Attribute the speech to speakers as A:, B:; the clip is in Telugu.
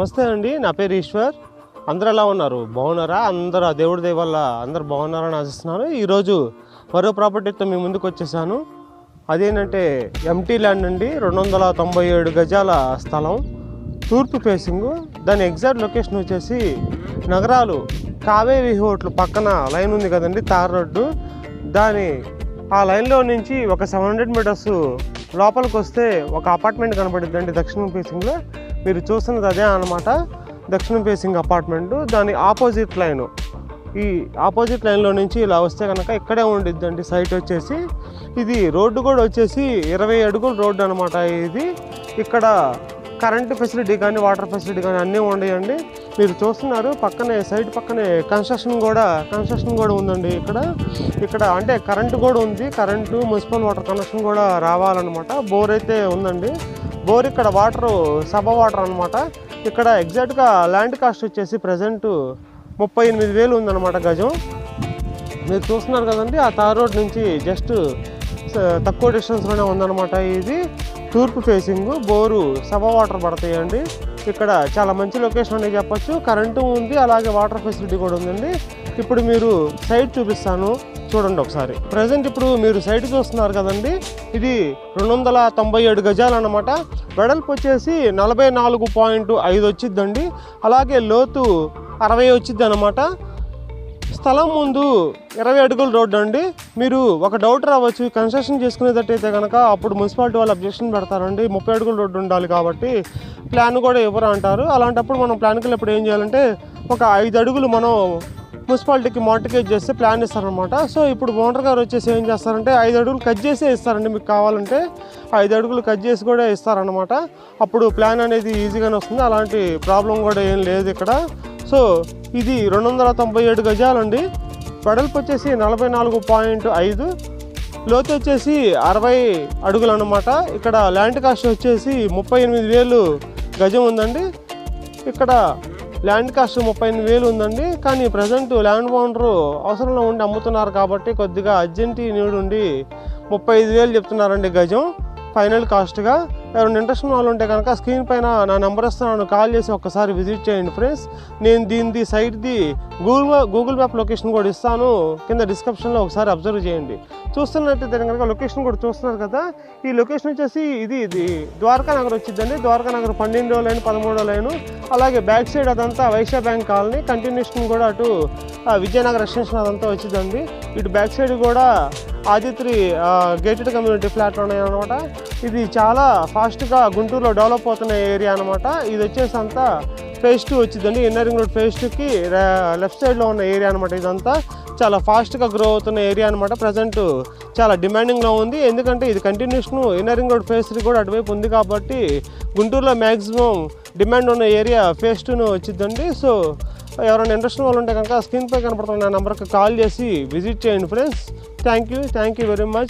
A: నమస్తే అండి, నా పేరు ఈశ్వర్. అందరూ ఎలా ఉన్నారు? బాగున్నారా? అందరూ ఆ దేవుడి దయ వల్ల అందరూ బాగున్నారని ఆశిస్తున్నాను. ఈరోజు మరో ప్రాపర్టీతో మీ ముందుకు వచ్చేసాను. అదేంటంటే ఎంటీ ల్యాండ్ అండి, 297 గజాల స్థలం, తూర్పు ఫేసింగ్. దాని ఎగ్జాక్ట్ లొకేషన్ వచ్చేసి నగరాలు కావేరీ హోటల్ పక్కన లైన్ ఉంది కదండి, తార్ రోడ్డు. ఆ లైన్లో నుంచి ఒక 700 మీటర్స్ లోపలికి వస్తే ఒక అపార్ట్మెంట్ కనపడుద్దండి దక్షిణం ఫేసింగ్లో. మీరు చూస్తున్నది అదే అన్నమాట, దక్షిణం ఫేసింగ్ అపార్ట్మెంట్. దాని ఆపోజిట్ లైన్, ఈ ఆపోజిట్ లైన్లో నుంచి ఇలా వస్తే కనుక ఇక్కడే ఉండిద్దండి సైట్ వచ్చేసి. ఇది రోడ్డు కూడా వచ్చేసి 20 అడుగుల రోడ్డు అనమాట. ఇది ఇక్కడ కరెంటు ఫెసిలిటీ కానీ వాటర్ ఫెసిలిటీ కానీ అన్నీ ఉన్నాయండి. మీరు చూస్తున్నారు పక్కనే, సైడ్ పక్కనే కన్స్ట్రక్షన్ కూడా ఉందండి. ఇక్కడ అంటే కరెంటు కూడా ఉంది, కరెంటు మున్సిపల్ వాటర్ కనెక్షన్ కూడా రావాలన్నమాట. బోర్ అయితే ఉందండి. బోర్ ఇక్కడ వాటరు సబ వాటర్ అనమాట. ఇక్కడ ఎగ్జాక్ట్గా ల్యాండ్ కాస్ట్ వచ్చేసి ప్రజెంట్ 38,000 ఉందన్నమాట గజం. మీరు చూస్తున్నారు కదండి, ఆ తార్ రోడ్ నుంచి జస్ట్ తక్కువ డిస్టెన్స్లోనే ఉందన్నమాట. ఇది తూర్పు ఫేసింగ్, బోరు సబ వాటర్ పడతాయండి. ఇక్కడ చాలా మంచి లొకేషన్ అని చెప్పొచ్చు. కరెంటు ఉంది, అలాగే వాటర్ ఫెసిలిటీ కూడా ఉందండి. ఇప్పుడు మీరు సైట్ చూపిస్తాను, చూడండి ఒకసారి. ప్రజెంట్ ఇప్పుడు మీరు సైట్ చూస్తున్నారు కదండి, ఇది 297 గజాలు అన్నమాట. వెడల్పు వచ్చేసి 44.5 వచ్చిద్దండి, అలాగే లోతు 60 వచ్చిద్ది అనమాట. స్థలం ముందు 20 అడుగుల రోడ్డు అండి. మీరు ఒక డౌట్ రావచ్చు, కన్స్ట్రక్షన్ చేసుకునేటట్టయితే కనుక అప్పుడు మున్సిపాలిటీ వాళ్ళు అబ్జెక్షన్ పెడతారండి, 30 అడుగుల రోడ్డు ఉండాలి కాబట్టి ప్లాన్ కూడా ఎవరు అంటారు. అలాంటప్పుడు మనం ప్లాన్కి వెళ్ళినప్పుడు ఏం చేయాలంటే ఒక 5 అడుగులు మనం మున్సిపాలిటీకి మార్టిగేజ్ చేస్తే ప్లాన్ ఇస్తారనమాట. సో ఇప్పుడు ఓనర్ గారు వచ్చేసి ఏం చేస్తారంటే 5 అడుగులు కట్ చేసే ఇస్తారండి. మీకు కావాలంటే 5 అడుగులు కట్ చేసి కూడా ఇస్తారనమాట. అప్పుడు ప్లాన్ అనేది ఈజీగానే వస్తుంది, అలాంటి ప్రాబ్లం కూడా ఏం లేదు ఇక్కడ. సో ఇది 297 గజాలండి. వెడల్పు వచ్చేసి 44.5, లోతు వచ్చేసి 60 అడుగులు అనమాట. ఇక్కడ ల్యాండ్ కాస్ట్ వచ్చేసి 38,000 గజం ఉందండి. ఇక్కడ ల్యాండ్ కాస్ట్ 38,000 ఉందండి. కానీ ప్రజెంట్ ల్యాండ్ ఓనరు అవసరంలో ఉండి అమ్ముతున్నారు కాబట్టి కొద్దిగా అర్జెంట్ నీడ్ ఉండి 35,000 చెప్తున్నారండి గజం ఫైనల్ కాస్ట్గా. ఎవరైనా ఇంట్రెస్ట్ ఉన్న వాళ్ళు ఉంటే కనుక స్క్రీన్ పైన నా నెంబర్ ఇస్తాను, కాల్ చేసి ఒక్కసారి విజిట్ చేయండి ఫ్రెండ్స్. నేను దీనిది సైట్ది గూగుల్ మ్యాప్ లొకేషన్ కూడా ఇస్తాను, కింద డిస్క్రిప్షన్లో ఒకసారి అబ్జర్వ్ చేయండి. చూస్తున్నట్టయితే కనుక లొకేషన్ కూడా చూస్తున్నారు కదా. ఈ లొకేషన్ వచ్చేసి ఇది ద్వారకా నగర్ వచ్చిందండి. ద్వారకా నగర్ 12వ లైన్ 13వ లైను. అలాగే బ్యాక్ సైడ్ అదంతా వైశ్య బ్యాంక్ కాలనీ, కంటిన్యూషన్ కూడా అటు విజయనగర్ ఎక్స్టెన్షన్ అదంతా వచ్చిందండి. ఇటు బ్యాక్ సైడ్ కూడా ఆదిత్రి గేటెడ్ కమ్యూనిటీ ఫ్లాట్లు ఉన్నాయన్నమాట. ఇది చాలా ఫాస్ట్గా గుంటూరులో డెవలప్ అవుతున్న ఏరియా అనమాట. ఇది వచ్చేసి అంతా ఫేజ్ 2 వచ్చిందండి. ఇన్నరింగ్ రోడ్ ఫేజ్ 2కి లెఫ్ట్ సైడ్లో ఉన్న ఏరియా అనమాట. ఇదంతా చాలా ఫాస్ట్గా గ్రో అవుతున్న ఏరియా అనమాట. ప్రజెంట్ చాలా డిమాండింగ్లో ఉంది, ఎందుకంటే ఇది కంటిన్యూషన్ ఇన్నరింగ్ రోడ్ ఫేజ్ 3 కూడా అటువైపు ఉంది కాబట్టి గుంటూరులో మ్యాక్సిమం డిమాండ్ ఉన్న ఏరియా ఫేజ్ 2 వచ్చిందండి. సో ఎవరైనా ఇంట్రెస్ట్ వాళ్ళు ఉంటే కనుక స్క్రీన్ పై కనపడుతున్న నెంబర్కి కాల్ చేసి విజిట్ చేయండి friends. Thank you very much.